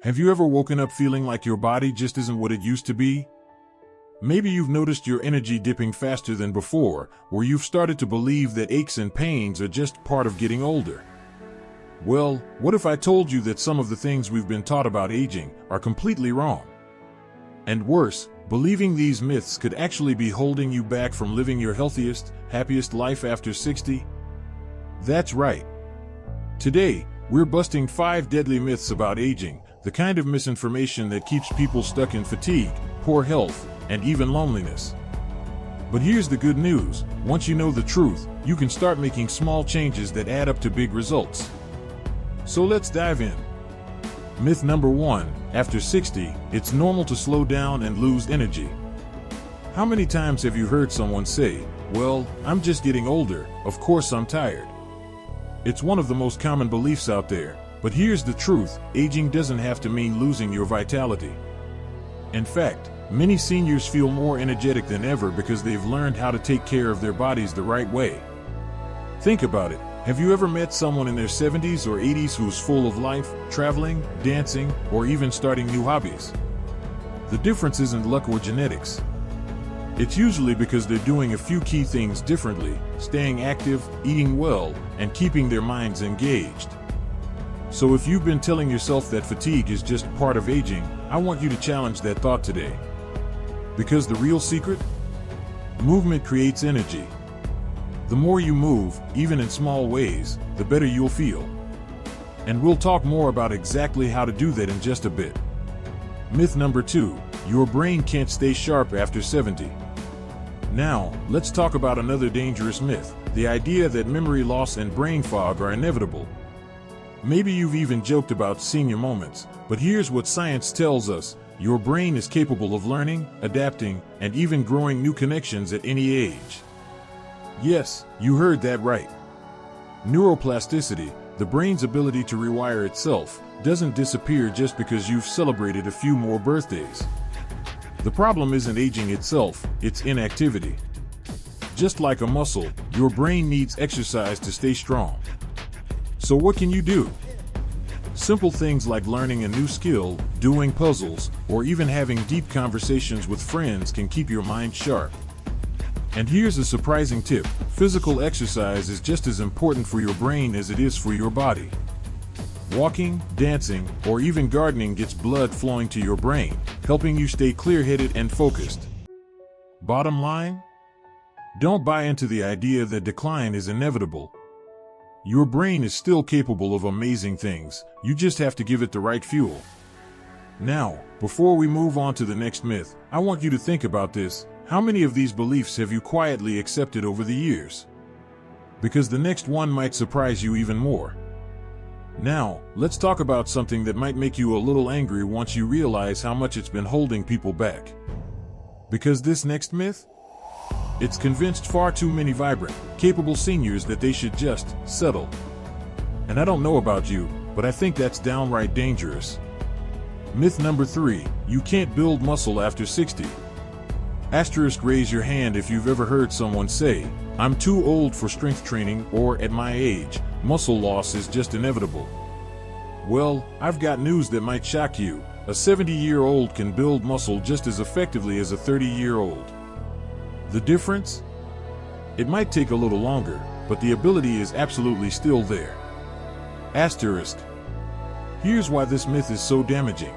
Have you ever woken up feeling like your body just isn't what it used to be? Maybe you've noticed your energy dipping faster than before, or you've started to believe that aches and pains are just part of getting older. Well, what if I told you that some of the things we've been taught about aging are completely wrong? And worse, believing these myths could actually be holding you back from living your healthiest, happiest life after 60? That's right. Today, we're busting 5 deadly myths about aging, the kind of misinformation that keeps people stuck in fatigue, poor health, and even loneliness. But here's the good news: once you know the truth, you can start making small changes that add up to big results. So let's dive in. Myth number 1, after 60, it's normal to slow down and lose energy. How many times have you heard someone say, "Well, I'm just getting older, of course I'm tired"? It's one of the most common beliefs out there, but here's the truth: aging doesn't have to mean losing your vitality. In fact, many seniors feel more energetic than ever because they've learned how to take care of their bodies the right way. Think about it. Have you ever met someone in their 70s or 80s who's full of life, traveling, dancing, or even starting new hobbies? The difference isn't luck or genetics. It's usually because they're doing a few key things differently: staying active, eating well, and keeping their minds engaged. So if you've been telling yourself that fatigue is just part of aging, I want you to challenge that thought today. Because the real secret? Movement creates energy. The more you move, even in small ways, the better you'll feel. And we'll talk more about exactly how to do that in just a bit. Myth number 2, your brain can't stay sharp after 70. Now, let's talk about another dangerous myth: the idea that memory loss and brain fog are inevitable. Maybe you've even joked about senior moments, but here's what science tells us: your brain is capable of learning, adapting, and even growing new connections at any age. Yes, you heard that right. Neuroplasticity, the brain's ability to rewire itself, doesn't disappear just because you've celebrated a few more birthdays. The problem isn't aging itself, it's inactivity. Just like a muscle, your brain needs exercise to stay strong. So what can you do? Simple things like learning a new skill, doing puzzles, or even having deep conversations with friends can keep your mind sharp. And here's a surprising tip: physical exercise is just as important for your brain as it is for your body. Walking, dancing, or even gardening gets blood flowing to your brain, helping you stay clear-headed and focused. Bottom line? Don't buy into the idea that decline is inevitable. Your brain is still capable of amazing things, you just have to give it the right fuel. Now, before we move on to the next myth, I want you to think about this: how many of these beliefs have you quietly accepted over the years? Because the next one might surprise you even more. Now, let's talk about something that might make you a little angry once you realize how much it's been holding people back. Because this next myth? It's convinced far too many vibrant, capable seniors that they should just settle. And I don't know about you, but I think that's downright dangerous. Myth number 3, you can't build muscle after 60. Asterisk, raise your hand if you've ever heard someone say, "I'm too old for strength training," or "At my age, muscle loss is just inevitable." Well, I've got news that might shock you. A 70-year-old can build muscle just as effectively as a 30-year-old. The difference? It might take a little longer, but the ability is absolutely still there. Asterisk. Here's why this myth is so damaging.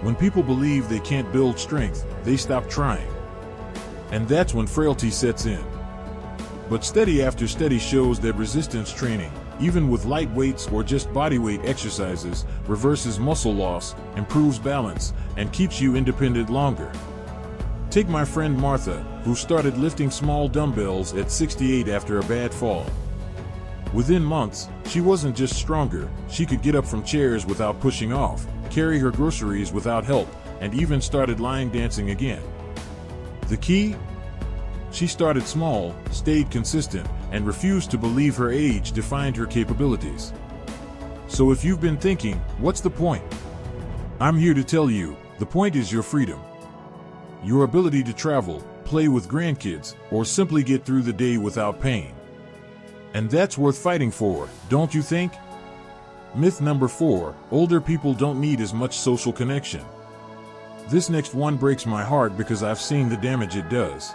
When people believe they can't build strength, they stop trying. And that's when frailty sets in. But study after study shows that resistance training, even with light weights or just bodyweight exercises, reverses muscle loss, improves balance, and keeps you independent longer. Take my friend Martha, who started lifting small dumbbells at 68 after a bad fall. Within months, she wasn't just stronger, she could get up from chairs without pushing off, carry her groceries without help, and even started line dancing again. The key? She started small, stayed consistent, and refused to believe her age defined her capabilities. So if you've been thinking, what's the point? I'm here to tell you, the point is your freedom. Your ability to travel, play with grandkids, or simply get through the day without pain. And that's worth fighting for, don't you think? Myth number 4, older people don't need as much social connection. This next one breaks my heart because I've seen the damage it does.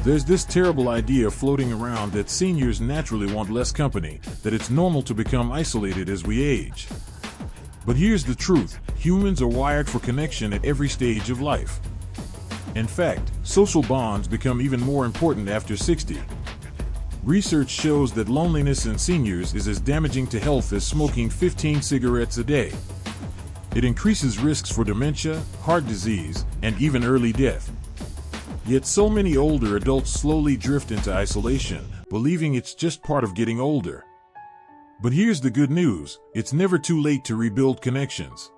There's this terrible idea floating around that seniors naturally want less company, that it's normal to become isolated as we age. But here's the truth, humans are wired for connection at every stage of life. In fact, social bonds become even more important after 60. Research shows that loneliness in seniors is as damaging to health as smoking 15 cigarettes a day. It increases risks for dementia, heart disease, and even early death. Yet so many older adults slowly drift into isolation, believing it's just part of getting older. But here's the good news, it's never too late to rebuild connections.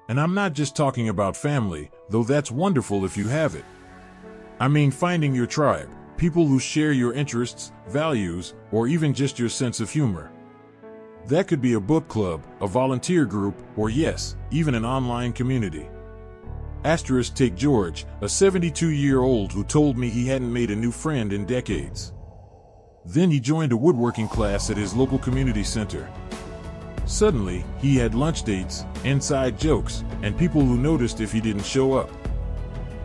And I'm not just talking about family, though that's wonderful if you have it. I mean finding your tribe, people who share your interests, values, or even just your sense of humor. That could be a book club, a volunteer group, or yes, even an online community. Asterisk take George, a 72-year-old who told me he hadn't made a new friend in decades. Then he joined a woodworking class at his local community center. Suddenly, he had lunch dates, inside jokes, and people who noticed if he didn't show up.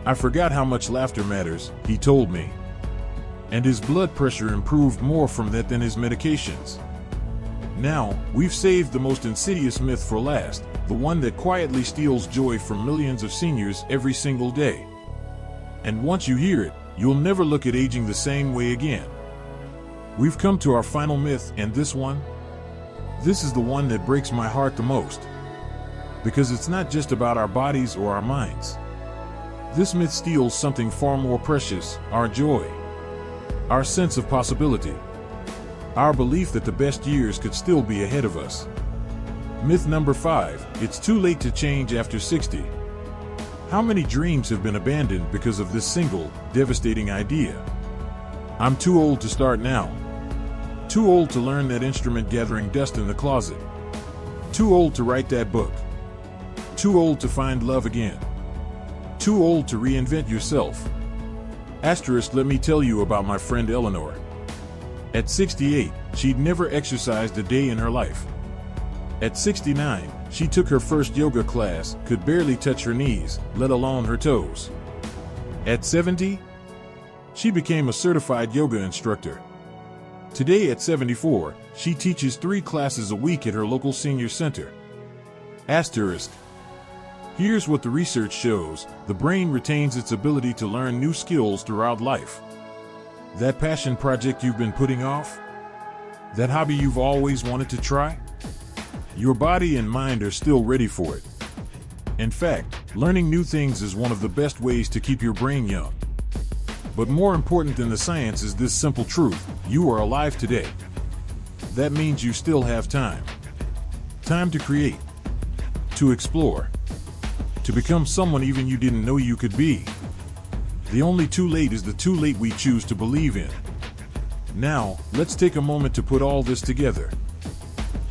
I forgot how much laughter matters, he told me. And his blood pressure improved more from that than his medications. Now, we've saved the most insidious myth for last, the one that quietly steals joy from millions of seniors every single day. And once you hear it, you'll never look at aging the same way again. We've come to our final myth, and this is the one that breaks my heart the most. Because it's not just about our bodies or our minds. This myth steals something far more precious, our joy. Our sense of possibility. Our belief that the best years could still be ahead of us. Myth number 5, it's too late to change after 60. How many dreams have been abandoned because of this single, devastating idea? I'm too old to start now. Too old to learn that instrument gathering dust in the closet. Too old to write that book. Too old to find love again. Too old to reinvent yourself. Asterisk, let me tell you about my friend Eleanor. At 68, she'd never exercised a day in her life. At 69, she took her first yoga class, could barely touch her knees, let alone her toes. At 70, she became a certified yoga instructor. Today at 74, she teaches 3 classes a week at her local senior center. Asterisk. Here's what the research shows, the brain retains its ability to learn new skills throughout life. That passion project you've been putting off? That hobby you've always wanted to try? Your body and mind are still ready for it. In fact, learning new things is one of the best ways to keep your brain young. But more important than the science is this simple truth, you are alive today. That means you still have time. Time to create. To explore. To become someone even you didn't know you could be. The only too late is the too late we choose to believe in. Now, let's take a moment to put all this together.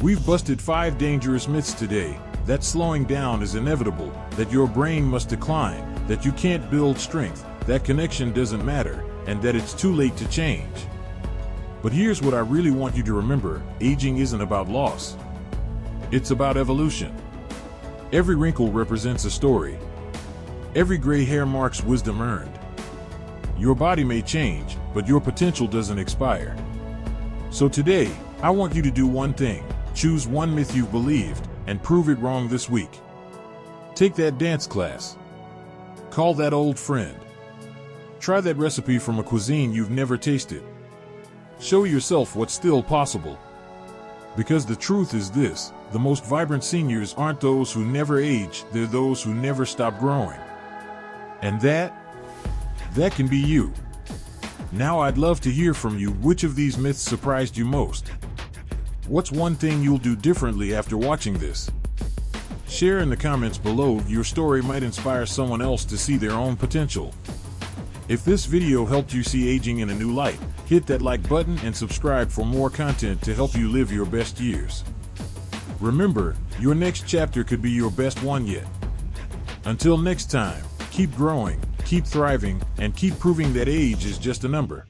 We've busted 5 dangerous myths today, that slowing down is inevitable, that your brain must decline, that you can't build strength, that connection doesn't matter, and that it's too late to change. But here's what I really want you to remember, aging isn't about loss. It's about evolution. Every wrinkle represents a story. Every gray hair marks wisdom earned. Your body may change, but your potential doesn't expire. So today, I want you to do one thing. Choose one myth you've believed, and prove it wrong this week. Take that dance class. Call that old friend. Try that recipe from a cuisine you've never tasted. Show yourself what's still possible. Because the truth is this, the most vibrant seniors aren't those who never age, they're those who never stop growing. And that can be you. Now I'd love to hear from you, which of these myths surprised you most? What's one thing you'll do differently after watching this? Share in the comments below, your story might inspire someone else to see their own potential. If this video helped you see aging in a new light, hit that like button and subscribe for more content to help you live your best years. Remember, your next chapter could be your best one yet. Until next time, keep growing, keep thriving, and keep proving that age is just a number.